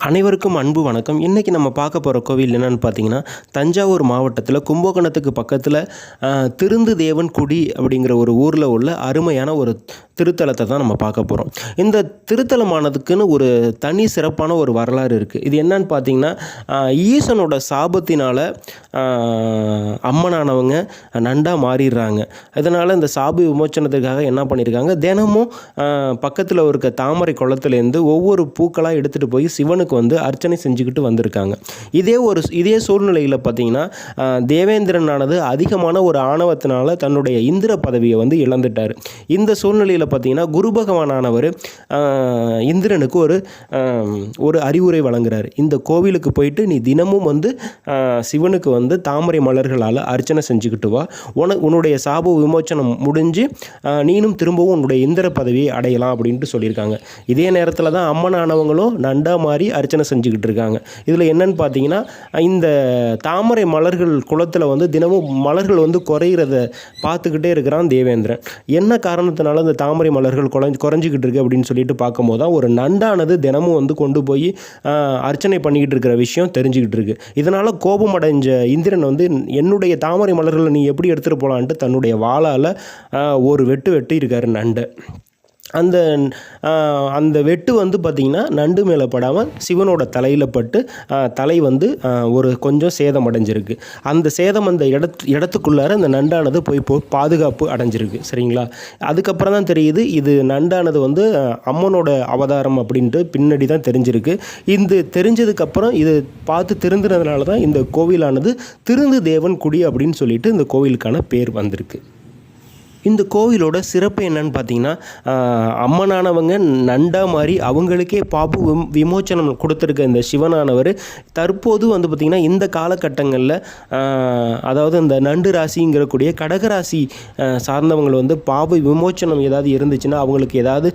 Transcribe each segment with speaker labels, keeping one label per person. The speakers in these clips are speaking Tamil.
Speaker 1: அனைவருக்கும் அன்பு வணக்கம். இன்றைக்கி நம்ம பார்க்க போகிற கோவில் என்னென்னு பார்த்தீங்கன்னா, தஞ்சாவூர் மாவட்டத்தில் கும்பகோணத்துக்கு பக்கத்தில் திருந்து தேவன் குடி அப்படிங்கிற ஒரு ஊரில் உள்ள அருமையான ஒரு திருத்தலத்தை தான் நம்ம பார்க்க போகிறோம். இந்த திருத்தலமானதுக்குன்னு ஒரு தனி சிறப்பான ஒரு வரலாறு இருக்குது. இது என்னன்னு பார்த்தீங்கன்னா, ஈசனோட சாபத்தினால் அம்மனானவங்க நண்டாக மாறிடுறாங்க. இதனால் இந்த சாப விமோச்சனத்துக்காக என்ன பண்ணியிருக்காங்க, தினமும் பக்கத்தில் இருக்க தாமரை குளத்துலேருந்து ஒவ்வொரு பூக்களாக எடுத்துகிட்டு போய் சிவனுக்கு அர்ச்சனை செஞ்சுக்கிட்டு வந்திருக்காங்க. இதே சூழ்நிலையில் பார்த்தீங்கன்னா, தேவேந்திரனானது அதிகமான ஒரு ஆணவத்தினால தன்னுடைய இந்திர பதவியை இழந்துட்டார். இந்த சூழ்நிலையில் பார்த்தீங்கன்னா, குரு பகவானானவர் இந்திரனுக்கு ஒரு அறிவுரை வழங்குறார். இந்த கோவிலுக்கு போயிட்டு நீ தினமும் சிவனுக்கு தாமரை மலர்களால் அர்ச்சனை செஞ்சுக்கிட்டு வா, உன்னுடைய சாப விமோச்சனம் முடிஞ்சு நீனும் திரும்பவும் உன்னுடைய இந்திர பதவியை அடையலாம் அப்படின்ட்டு சொல்லியிருக்காங்க. இதே நேரத்தில் தான் அம்மனானவங்களும் நண்டா மாதிரி அர்ச்சனை செஞ்சுக்கிட்டு இருக்காங்க. இதில் என்னன்னு பார்த்தீங்கன்னா, இந்த தாமரை மலர்கள் குளத்தில் தினமும் மலர்கள் குறையிறத பார்த்துக்கிட்டே இருக்கிறான் தேவேந்திரன். என்ன காரணத்தினால இந்த தாமரை மலர்கள் குறைஞ்சிக்கிட்டு இருக்கு அப்படின்னு சொல்லிட்டு பார்க்கும்போது தான் ஒரு நண்டானது தினமும் கொண்டு போய் அர்ச்சனை பண்ணிக்கிட்டு இருக்கிற விஷயம் தெரிஞ்சுக்கிட்டு இருக்கு. இதனால் கோபம் அடைஞ்ச இந்திரன் என்னுடைய தாமரை மலர்களை நீ எப்படி எடுத்துகிட்டு போகலான்ட்டு தன்னுடைய வாளால் ஒரு வெட்டு இருக்காரு நண்டை. அந்த வெட்டு பார்த்திங்கன்னா நண்டு மேலே படாமல் சிவனோட தலையில் பட்டு தலை ஒரு கொஞ்சம் சேதம் அடைஞ்சிருக்கு. அந்த சேதம் அந்த இடத்துக்குள்ளார அந்த நண்டானது போய் பாதுகாப்பு அடைஞ்சிருக்கு. சரிங்களா? அதுக்கப்புறம் தான் தெரியுது இது நண்டானது அம்மனோட அவதாரம் அப்படின்ட்டு பின்னாடி தான் தெரிஞ்சிருக்கு. இந்த தெரிஞ்சதுக்கப்புறம் இது பார்த்து திருந்தினதுனால தான் இந்த கோவிலானது திருந்து தேவன் குடி அப்படின்னு சொல்லிட்டு இந்த கோவிலுக்கான பேர் வந்திருக்கு. இந்த கோவிலோட சிறப்பு என்னன்னு பார்த்தீங்கன்னா, அம்மனானவங்க நண்டா மாதிரி அவங்களுக்கே பாபு விமோச்சனம் கொடுத்துருக்க இந்த சிவனானவர் தற்போது பார்த்திங்கன்னா இந்த காலகட்டங்களில் அதாவது இந்த நண்டு ராசிங்கிறக்கூடிய கடகராசி சார்ந்தவங்க பாபு விமோச்சனம் ஏதாவது இருந்துச்சுன்னா, அவங்களுக்கு ஏதாவது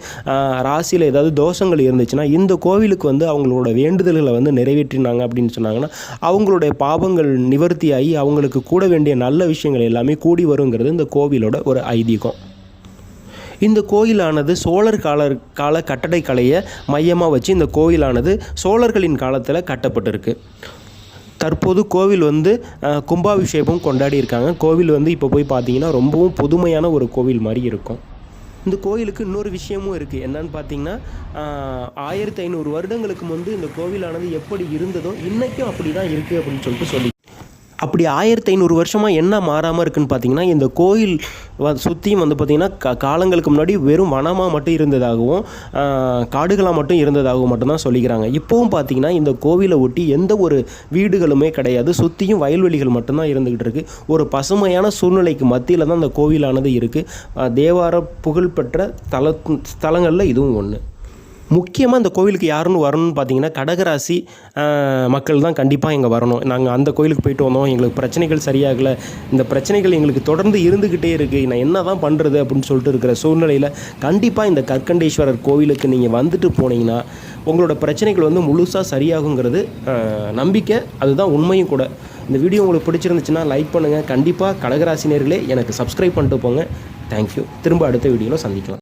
Speaker 1: ராசியில் ஏதாவது தோஷங்கள் இருந்துச்சுன்னா இந்த கோவிலுக்கு அவங்களோட வேண்டுதல்களை நிறைவேற்றினாங்க அப்படின்னு சொன்னாங்கன்னா அவங்களுடைய பாபங்கள் நிவர்த்தியாகி அவங்களுக்கு கூட வேண்டிய நல்ல விஷயங்கள் எல்லாமே கூடி வருங்கிறது இந்த கோவிலோட ஒரு ஐதீகம். இந்த கோயிலானது சோழர் கால கட்டடக்கலையை மையமாக வச்சு இந்த கோயிலானது சோழர்களின் காலத்தில் கட்டப்பட்டிருக்கு. தற்போது கோவில் கும்பாபிஷேகம் கொண்டாடி இருக்காங்க. கோவில் இப்போ போய் பார்த்தீங்கன்னா ரொம்பவும் புதுமையான ஒரு கோவில் மாதிரி இருக்கும். இந்த கோயிலுக்கு இன்னொரு விஷயமும் இருக்குது. என்னன்னு பார்த்தீங்கன்னா, 1500 வருடங்களுக்கு முன்பு இந்த கோவிலானது எப்படி இருந்ததோ இன்றைக்கும் அப்படி தான் இருக்குது அப்படின்னு சொல்லிட்டு அப்படி 1500 வருஷமாக என்ன மாறாமல் இருக்குதுன்னு பார்த்தீங்கன்னா, இந்த கோயில் சுற்றியும் பார்த்திங்கன்னா காலங்களுக்கு முன்னாடி வெறும் வனமாக மட்டும் இருந்ததாகவும் காடுகளாக மட்டும் இருந்ததாகவும் மட்டும்தான் சொல்லிக்கிறாங்க. இப்போவும் பார்த்திங்கன்னா இந்த கோவிலை ஒட்டி எந்த ஒரு வீடுகளுமே கிடையாது. சுற்றியும் வயல்வெளிகள் மட்டும்தான் இருந்துக்கிட்டு இருக்குது. ஒரு பசுமையான சூழ்நிலைக்கு மத்தியில் தான் இந்த கோவிலானது இருக்குது. தேவார புகழ்பெற்ற ஸ்தலங்களில் இதுவும் ஒன்று. முக்கியமாக இந்த கோவிலுக்கு யாருன்னு வரணும்னு பார்த்தீங்கன்னா, கடகராசி மக்கள் தான் கண்டிப்பாக இங்கே வரணும். நாங்கள் அந்த கோயிலுக்கு போயிட்டு வந்தோம், எங்களுக்கு பிரச்சனைகள் சரியாகலை, இந்த பிரச்சனைகள் எங்களுக்கு தொடர்ந்து இருந்துக்கிட்டே இருக்குது, நான் என்ன தான் பண்ணுறது அப்படின்னு சொல்லிட்டு இருக்கிற சூழ்நிலையில் கண்டிப்பாக இந்த கற்கண்டேஸ்வரர் கோவிலுக்கு நீங்கள் வந்துட்டு போனீங்கன்னா உங்களோட பிரச்சனைகள் முழுசாக சரியாகுங்கிறது நம்பிக்கை. அதுதான் உண்மையும் கூட. இந்த வீடியோ உங்களுக்கு பிடிச்சிருந்துச்சுன்னா லைக் பண்ணுங்கள். கண்டிப்பாக கடகராசி நேயர்களே எனக்கு சப்ஸ்கிரைப் பண்ணிட்டு போங்க. தேங்க்யூ. திரும்ப அடுத்த வீடியோவில் சந்திக்கலாம்.